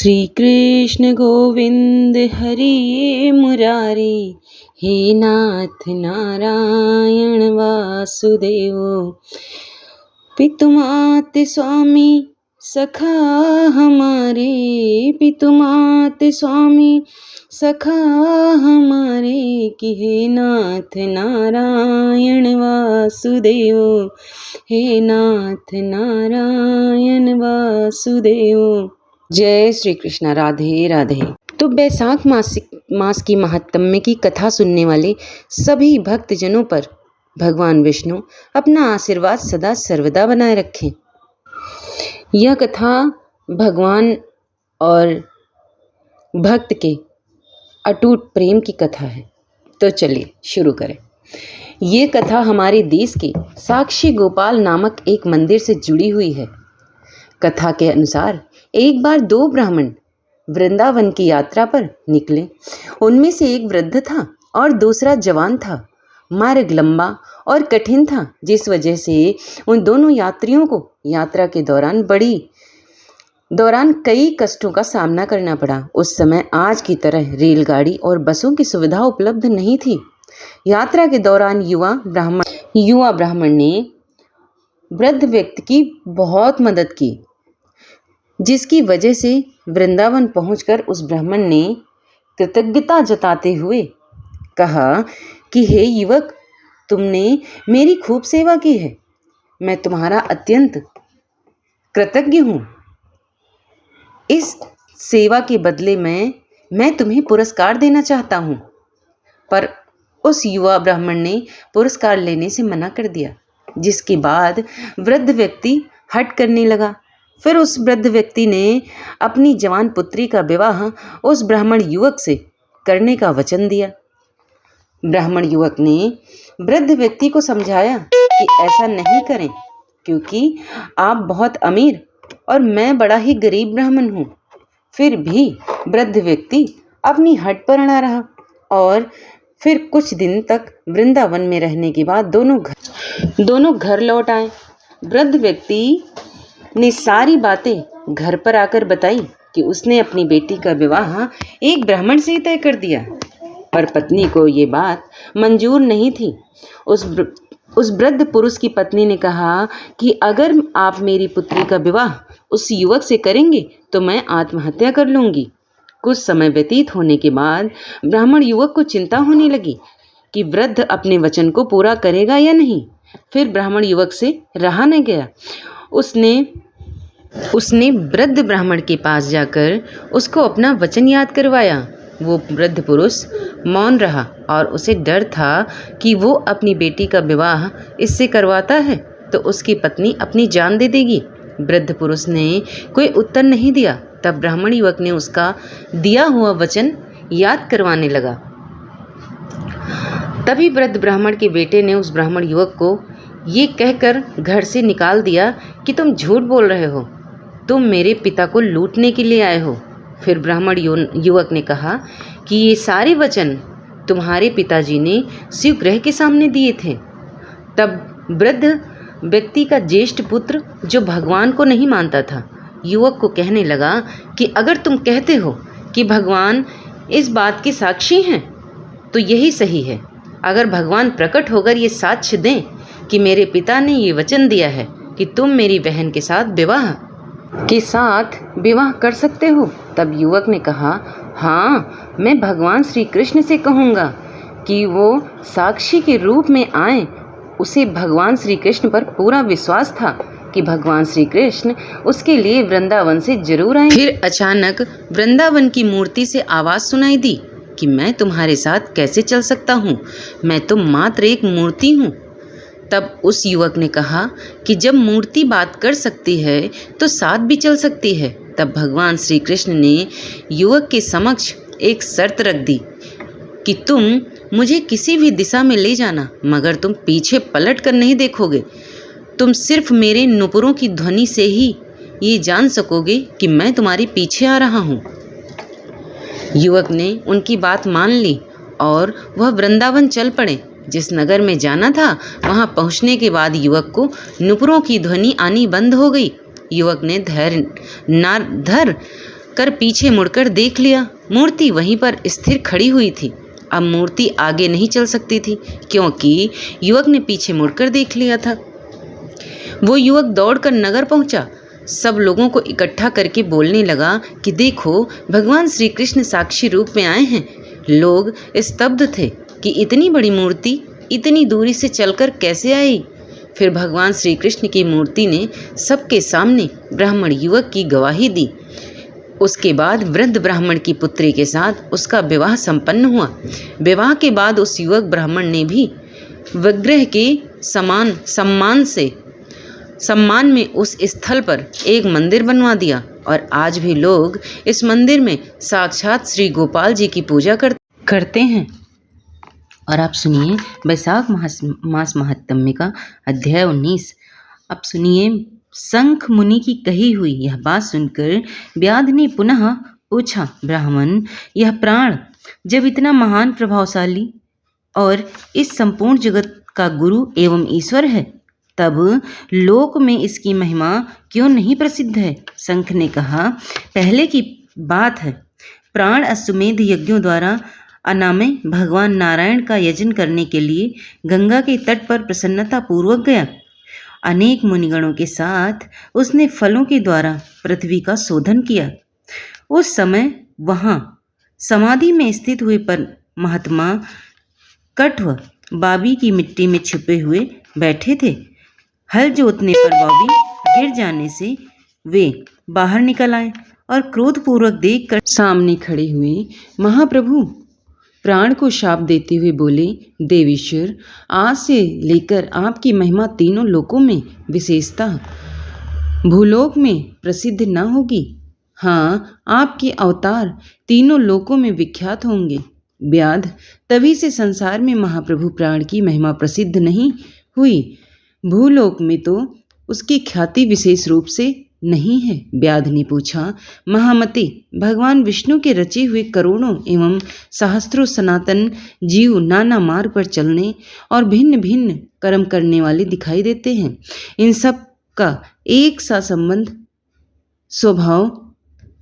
श्री कृष्ण गोविंद हरि मुरारी, हे नाथ नारायण वासुदेव। पितुमात स्वामी सखा हमारे, पितुमात स्वामी सखा हमारे, कि हे नाथ नारायण वासुदेव, हे नाथ नारायण वासुदेव। जय श्री कृष्ण। राधे राधे। तो बैसाख मास की महात्म्य की कथा सुनने वाले सभी भक्तजनों पर भगवान विष्णु अपना आशीर्वाद सदा सर्वदा बनाए रखें। यह कथा भगवान और भक्त के अटूट प्रेम की कथा है। तो चलिए शुरू करें। ये कथा हमारे देश के साक्षी गोपाल नामक एक मंदिर से जुड़ी हुई है। कथा के अनुसार एक बार दो ब्राह्मण वृंदावन की यात्रा पर निकले। उनमें से एक वृद्ध था और दूसरा जवान था। मार्ग लंबा और कठिन था, जिस वजह से उन दोनों यात्रियों को यात्रा के दौरान कई कष्टों का सामना करना पड़ा। उस समय आज की तरह रेलगाड़ी और बसों की सुविधा उपलब्ध नहीं थी। यात्रा के दौरान युवा ब्राह्मण ने वृद्ध व्यक्ति की बहुत मदद की, जिसकी वजह से वृंदावन पहुंचकर उस ब्राह्मण ने कृतज्ञता जताते हुए कहा कि हे युवक, तुमने मेरी खूब सेवा की है। मैं तुम्हारा अत्यंत कृतज्ञ हूँ। इस सेवा के बदले में मैं तुम्हें पुरस्कार देना चाहता हूँ। पर उस युवा ब्राह्मण ने पुरस्कार लेने से मना कर दिया, जिसके बाद वृद्ध व्यक्ति हठ करने लगा। फिर उस वृद्ध व्यक्ति ने अपनी जवान पुत्री का विवाह उस ब्राह्मण युवक से करने का वचन दिया। ब्राह्मण युवक ने वृद्ध व्यक्ति को समझाया कि ऐसा नहीं करें, क्योंकि आप बहुत अमीर और मैं बड़ा ही गरीब ब्राह्मण हूँ। फिर भी वृद्ध व्यक्ति अपनी हठ पर अड़ा रहा और फिर कुछ दिन तक वृंदावन में रहने के बाद दोनों घर लौट आए। वृद्ध व्यक्ति ने सारी बातें घर पर आकर बताई कि उसने अपनी बेटी का विवाह एक ब्राह्मण से तय कर दिया, पर पत्नी को ये बात मंजूर नहीं थी। उस वृद्ध पुरुष की पत्नी ने कहा कि अगर आप मेरी पुत्री का विवाह उस युवक से करेंगे तो मैं आत्महत्या कर लूँगी। कुछ समय व्यतीत होने के बाद ब्राह्मण युवक को चिंता होने लगी कि वृद्ध अपने वचन को पूरा करेगा या नहीं। फिर ब्राह्मण युवक से रहा न गया। उसने वृद्ध ब्राह्मण के पास जाकर उसको अपना वचन याद करवाया। वो वृद्ध पुरुष मौन रहा और उसे डर था कि वो अपनी बेटी का विवाह इससे करवाता है तो उसकी पत्नी अपनी जान दे देगी। वृद्ध पुरुष ने कोई उत्तर नहीं दिया। तब ब्राह्मण युवक ने उसका दिया हुआ वचन याद करवाने लगा। तभी वृद्ध ब्राह्मण के बेटे ने उस ब्राह्मण युवक को ये कहकर घर से निकाल दिया कि तुम झूठ बोल रहे हो, तुम मेरे पिता को लूटने के लिए आए हो। फिर ब्राह्मण युवक ने कहा कि ये सारे वचन तुम्हारे पिताजी ने शिवगृह के सामने दिए थे। तब वृद्ध व्यक्ति का ज्येष्ठ पुत्र, जो भगवान को नहीं मानता था, युवक को कहने लगा कि अगर तुम कहते हो कि भगवान इस बात के साक्षी हैं तो यही सही है। अगर भगवान प्रकट होकर ये साक्ष्य दें कि मेरे पिता ने ये वचन दिया है कि तुम मेरी बहन के साथ विवाह कर सकते हो। तब युवक ने कहा, हाँ, मैं भगवान श्री कृष्ण से कहूँगा कि वो साक्षी के रूप में आए। उसे भगवान श्री कृष्ण पर पूरा विश्वास था कि भगवान श्री कृष्ण उसके लिए वृंदावन से जरूर आए। फिर अचानक वृंदावन की मूर्ति से आवाज़ सुनाई दी कि मैं तुम्हारे साथ कैसे चल सकता हूँ, मैं तो मात्र एक मूर्ति हूँ। तब उस युवक ने कहा कि जब मूर्ति बात कर सकती है तो साथ भी चल सकती है। तब भगवान श्री कृष्ण ने युवक के समक्ष एक शर्त रख दी कि तुम मुझे किसी भी दिशा में ले जाना, मगर तुम पीछे पलट कर नहीं देखोगे। तुम सिर्फ मेरे नुपुरों की ध्वनि से ही ये जान सकोगे कि मैं तुम्हारे पीछे आ रहा हूँ। युवक ने उनकी बात मान ली और वह वृंदावन चल पड़े। जिस नगर में जाना था वहां पहुंचने के बाद युवक को नुपुरों की ध्वनि आनी बंद हो गई। युवक ने धैर्य कर पीछे मुड़कर देख लिया, मूर्ति वहीं पर स्थिर खड़ी हुई थी। अब मूर्ति आगे नहीं चल सकती थी क्योंकि युवक ने पीछे मुड़कर देख लिया था। वो युवक दौड़कर नगर पहुंचा, सब लोगों को इकट्ठा करके बोलने लगा कि देखो, भगवान श्री कृष्ण साक्षी रूप में आए हैं। लोग स्तब्ध थे कि इतनी बड़ी मूर्ति इतनी दूरी से चलकर कैसे आई। फिर भगवान श्री कृष्ण की मूर्ति ने सबके सामने ब्राह्मण युवक की गवाही दी। उसके बाद वृद्ध ब्राह्मण की पुत्री के साथ उसका विवाह संपन्न हुआ। विवाह के बाद उस युवक ब्राह्मण ने भी विग्रह के सम्मान में उस स्थल पर एक मंदिर बनवा दिया और आज भी लोग इस मंदिर में साक्षात श्री गोपाल जी की पूजा करते हैं। और आप सुनिए वैशाख मास महात्म्य का अध्याय 19। अब सुनिए, शंख मुनि की कही हुई यह बात सुनकर व्याध ने पुनः पूछा, ब्राह्मण, यह प्राण जब इतना महान, प्रभावशाली और इस संपूर्ण जगत का गुरु एवं ईश्वर है, तब लोक में इसकी महिमा क्यों नहीं प्रसिद्ध है? शंख ने कहा, पहले की बात है, प्राण अश्वमेध यज्ञों द्वारा अनामय भगवान नारायण का यजन करने के लिए गंगा के तट पर प्रसन्नता पूर्वक गया। अनेक मुनिगणों के साथ उसने फलों के द्वारा पृथ्वी का शोधन किया। उस समय वहाँ समाधि में स्थित हुए पर महात्मा कट्व बाबी की मिट्टी में छुपे हुए बैठे थे। हल जोतने पर बाबी गिर जाने से वे बाहर निकल आए और क्रोधपूर्वक देखकर सामने खड़े हुए महाप्रभु प्राण को शाप देते हुए बोले, देवीश्वर, आज से लेकर आपकी महिमा तीनों लोकों में, विशेषता भूलोक में प्रसिद्ध न होगी। हाँ, आपके अवतार तीनों लोकों में विख्यात होंगे। व्याध, तभी से संसार में महाप्रभु प्राण की महिमा प्रसिद्ध नहीं हुई। भूलोक में तो उसकी ख्याति विशेष रूप से नहीं है। व्याध ने पूछा, महामते, भगवान विष्णु के रचे हुए करोड़ों एवं सहस्त्रों सनातन जीव नाना मार्ग पर चलने और भिन्न भिन्न कर्म करने वाले दिखाई देते हैं। इन सब का एक सा संबंध स्वभाव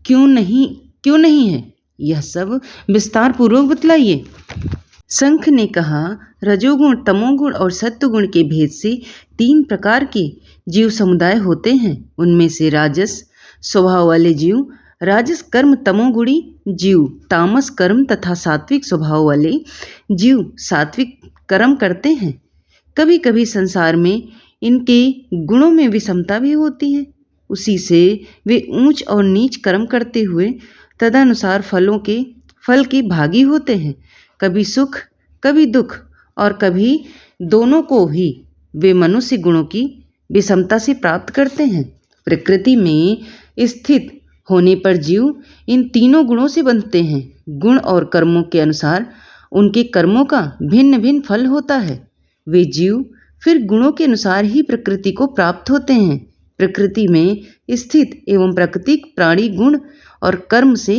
क्यों नहीं है? यह सब विस्तार पूर्वक बतलाइए। शंख ने कहा, रजोगुण, तमोगुण और सत्वगुण के भेद से 3 प्रकार के जीव समुदाय होते हैं। उनमें से राजस स्वभाव वाले जीव राजस कर्म, तमोगुणी जीव तामस कर्म तथा सात्विक स्वभाव वाले जीव सात्विक कर्म करते हैं। कभी कभी संसार में इनके गुणों में विषमता भी होती है। उसी से वे ऊंच और नीच कर्म करते हुए तदनुसार फल के भागी होते हैं। कभी सुख, कभी दुख और कभी दोनों को ही वे मनुष्य गुणों की विषमता से प्राप्त करते हैं। प्रकृति में स्थित होने पर जीव इन तीनों गुणों से बनते हैं। गुण और कर्मों के अनुसार उनके कर्मों का भिन्न भिन्न फल होता है। वे जीव फिर गुणों के अनुसार ही प्रकृति को प्राप्त होते हैं। प्रकृति में स्थित एवं प्राकृतिक प्राणी गुण और कर्म से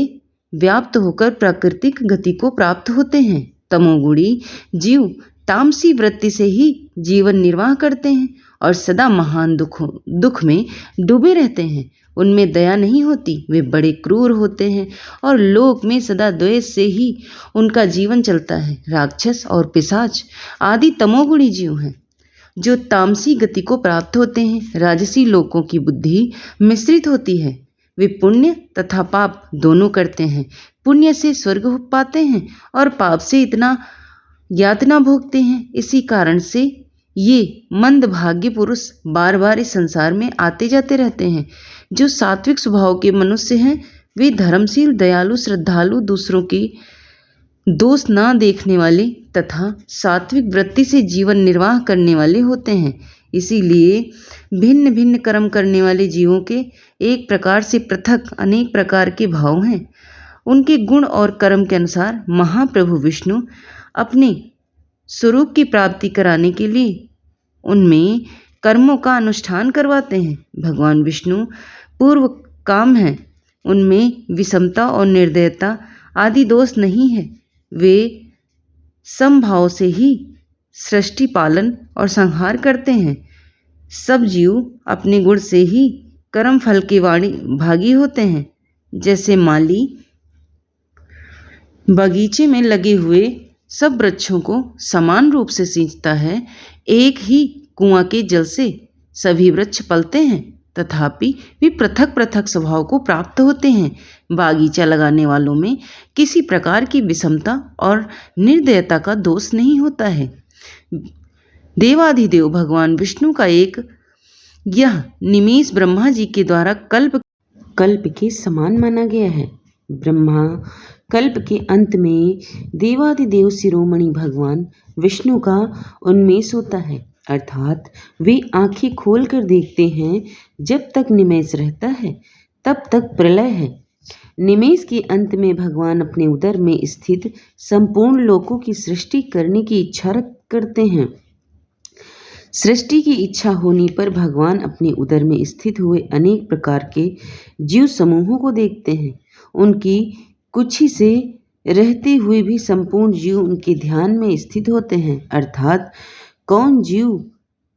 व्याप्त होकर प्राकृतिक गति को प्राप्त होते हैं। तमोगुणी जीव तामसी वृत्ति से ही जीवन निर्वाह करते हैं और सदा महान दुख में डूबे रहते हैं। उनमें दया नहीं होती, वे बड़े क्रूर होते हैं और लोक में सदा द्वेष से ही उनका जीवन चलता है। राक्षस और पिशाच आदि तमोगुणी जीव हैं जो तामसी गति को प्राप्त होते हैं। राजसी लोकों की बुद्धि मिश्रित होती है, वे पुण्य तथा पाप दोनों करते हैं। पुण्य से स्वर्ग पाते हैं और पाप से इतना यातना भोगते हैं। इसी कारण से ये मंदभाग्य पुरुष बार बार इस संसार में आते जाते रहते हैं। जो सात्विक स्वभाव के मनुष्य हैं वे धर्मशील, दयालु, श्रद्धालु, दूसरों की दोष ना देखने वाले तथा सात्विक वृत्ति से जीवन निर्वाह करने वाले होते हैं। इसीलिए भिन्न भिन्न कर्म करने वाले जीवों के एक प्रकार से पृथक अनेक प्रकार के भाव हैं। उनके गुण और कर्म के अनुसार महाप्रभु विष्णु अपने स्वरूप की प्राप्ति कराने के लिए उनमें कर्मों का अनुष्ठान करवाते हैं। भगवान विष्णु पूर्व काम हैं, उनमें विषमता और निर्दयता आदि दोष नहीं है। वे समभाव से ही सृष्टि, पालन और संहार करते हैं। सब जीव अपने गुण से ही कर्म फल के भागी होते हैं। जैसे माली बगीचे में लगे हुए सब वृक्षों को समान रूप से सींचता है, एक ही कुआं के जल से सभी वृक्ष पलते हैं, तथापि वे पृथक पृथक स्वभाव को प्राप्त होते हैं। बागीचा लगाने वालों में किसी प्रकार की विषमता और निर्दयता का दोष नहीं होता है। देवाधिदेव भगवान विष्णु का एक यह निमेष ब्रह्मा जी के द्वारा कल्प के समान माना गया है। ब्रह्मा कल्प के अंत में देवाधिदेव शिरोमणि भगवान विष्णु का उन्मेष होता है, अर्थात वे आंखें खोलकर देखते हैं। जब तक निमेष रहता है तब तक प्रलय है। निमेष के अंत में भगवान अपने उदर में स्थित संपूर्ण लोकों की सृष्टि करने की इच्छा करते हैं। सृष्टि की इच्छा होने पर भगवान अपने उदर में स्थित हुए अनेक प्रकार के जीव समूहों को देखते हैं। उनकी कुछ ही से रहते हुए भी संपूर्ण जीव उनके ध्यान में स्थित होते हैं, अर्थात कौन जीव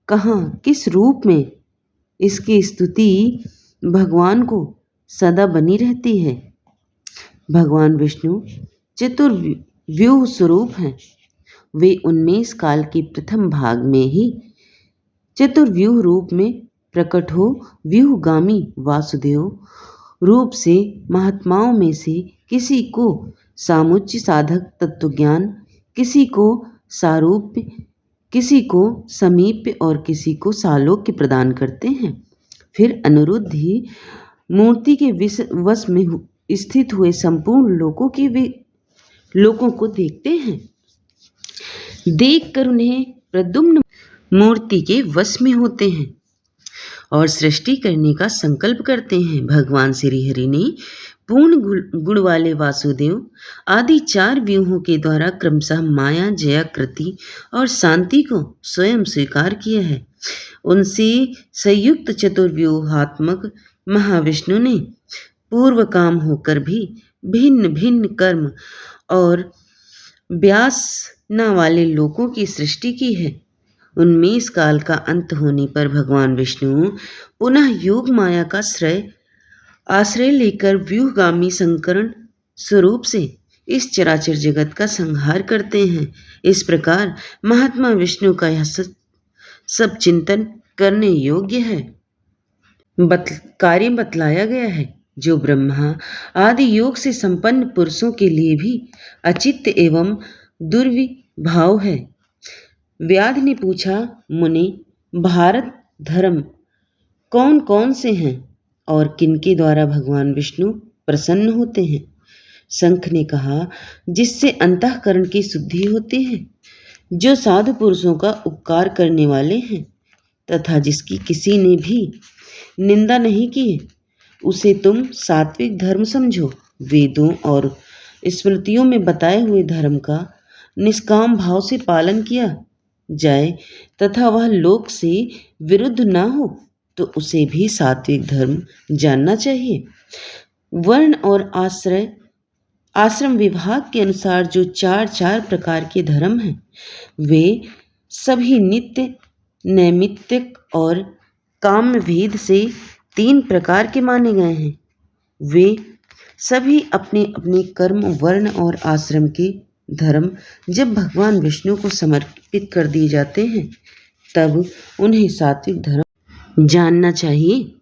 कहाँ किस रूप में, इसकी स्तुति भगवान को सदा बनी रहती है। भगवान विष्णु चतुर्व्यूह स्वरूप हैं। वे उन्मेष काल के प्रथम भाग में ही चतुर्व्यूह रूप में प्रकट हो व्यूहगामी वासुदेव रूप से महात्माओं में से किसी को सामुच्य साधक तत्वज्ञान, किसी को सारूप्य, किसी को समीप्य और किसी को सालोक्य प्रदान करते हैं। फिर अनिरुद्ध ही मूर्ति के वश में स्थित हुए संपूर्ण लोकों को देखते हैं। देखकर उन्हें प्रद्युम्न मूर्ति के वश में होते हैं और सृष्टि करने का संकल्प करते हैं। भगवान श्री हरि ने पूर्ण गुण वाले वासुदेव आदि 4 व्यूहों के द्वारा क्रमशः माया, जया, कृति और शांति को स्वयं स्वीकार किया है। उनसे संयुक्त चतुर्व्यूहात्मक महाविष्णु ने पूर्व काम होकर भी भिन्न भिन्न कर्म और व्यासना वाले लोकों की सृष्टि की है। उन्मेष काल का अंत होने पर भगवान विष्णु पुनः योग माया का आश्रय लेकर व्यूहगामी संकरण स्वरूप से इस चराचर जगत का संहार करते हैं। इस प्रकार महात्मा विष्णु का यह सब चिंतन करने योग्य है कार्य बतलाया गया है, जो ब्रह्मा आदि योग से संपन्न पुरुषों के लिए भी अचित्त एवं दुर्विभाव है। व्याध ने पूछा, मुनि, भारत धर्म कौन कौन से हैं और किनके द्वारा भगवान विष्णु प्रसन्न होते हैं? शंख ने कहा, जिससे अंतःकरण की शुद्धि होती है, जो साधु पुरुषों का उपकार करने वाले हैं तथा जिसकी किसी ने भी निंदा नहीं की, उसे तुम सात्विक धर्म समझो। वेदों और स्मृतियों में बताए हुए धर्म का निष्काम भाव से पालन किया जाए तथा वह लोक से विरुद्ध न हो तो उसे भी सात्विक धर्म जानना चाहिए। वर्ण और आश्रम विभाग के अनुसार जो 4 प्रकार के धर्म हैं, वे सभी नित्य, नैमित्तिक और काम भेद से 3 प्रकार के माने गए हैं। वे सभी अपने अपने कर्म, वर्ण और आश्रम के धर्म जब भगवान विष्णु को समर्पित कर दिए जाते हैं तब उन्हें सात्विक धर्म जानना चाहिए।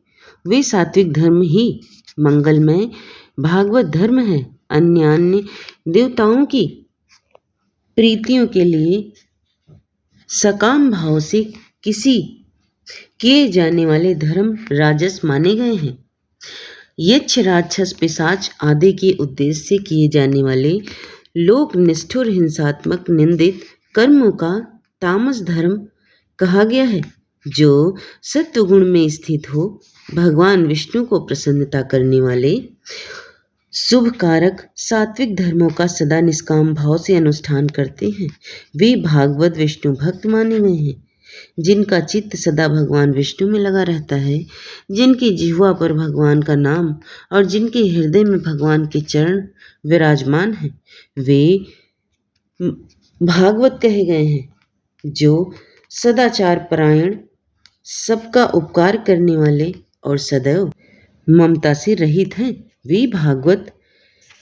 वे सात्विक धर्म ही मंगलमय भागवत धर्म है। अन्य देवताओं की प्रीतियों के लिए सकाम भाव से किए जाने वाले धर्म राजस माने गए हैं। यक्ष, राक्षस, पिशाच आदि के उद्देश्य से किए जाने वाले लोक निष्ठुर, हिंसात्मक, निंदित कर्मों का तामस धर्म कहा गया है। जो सत्वगुण में स्थित हो, भगवान विष्णु को प्रसन्नता करने वाले शुभ कारक सात्विक धर्मों का सदा निष्काम भाव से अनुष्ठान करते हैं, वे भागवत विष्णु भक्त माने गए हैं। जिनका चित्त सदा भगवान विष्णु में लगा रहता है, जिनकी जिह्वा पर भगवान का नाम और जिनके हृदय में भगवान के चरण विराजमान हैं, वे भागवत कहे गए हैं। जो सदाचार परायण, सबका उपकार करने वाले और सदैव ममता से रहित हैं, वे भागवत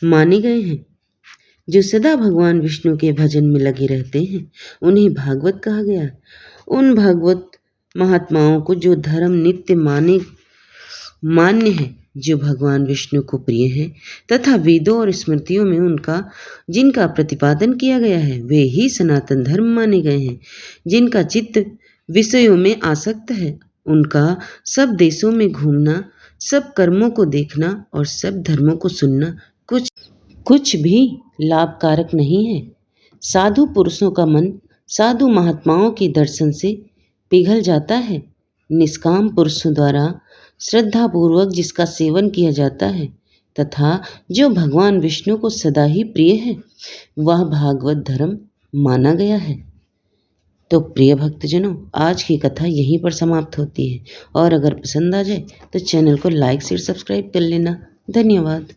माने गए हैं। जो सदा भगवान विष्णु के भजन में लगे रहते हैं उन्हें भागवत कहा गया। उन भागवत महात्माओं को जो धर्म नित्य मान्य है, जो भगवान विष्णु को प्रिय है तथा वेदों और स्मृतियों में जिनका प्रतिपादन किया गया है, वे ही सनातन धर्म माने गए हैं। जिनका चित्त विषयों में आसक्त है, उनका सब देशों में घूमना, सब कर्मों को देखना और सब धर्मों को सुनना कुछ भी लाभकारक नहीं है। साधु पुरुषों का मन साधु महात्माओं के दर्शन से पिघल जाता है। निष्काम पुरुषों द्वारा श्रद्धापूर्वक जिसका सेवन किया जाता है तथा जो भगवान विष्णु को सदा ही प्रिय है, वह भागवत धर्म माना गया है। तो प्रिय भक्तजनों, आज की कथा यहीं पर समाप्त होती है और अगर पसंद आ जाए तो चैनल को लाइक शेयर सब्सक्राइब कर लेना। धन्यवाद।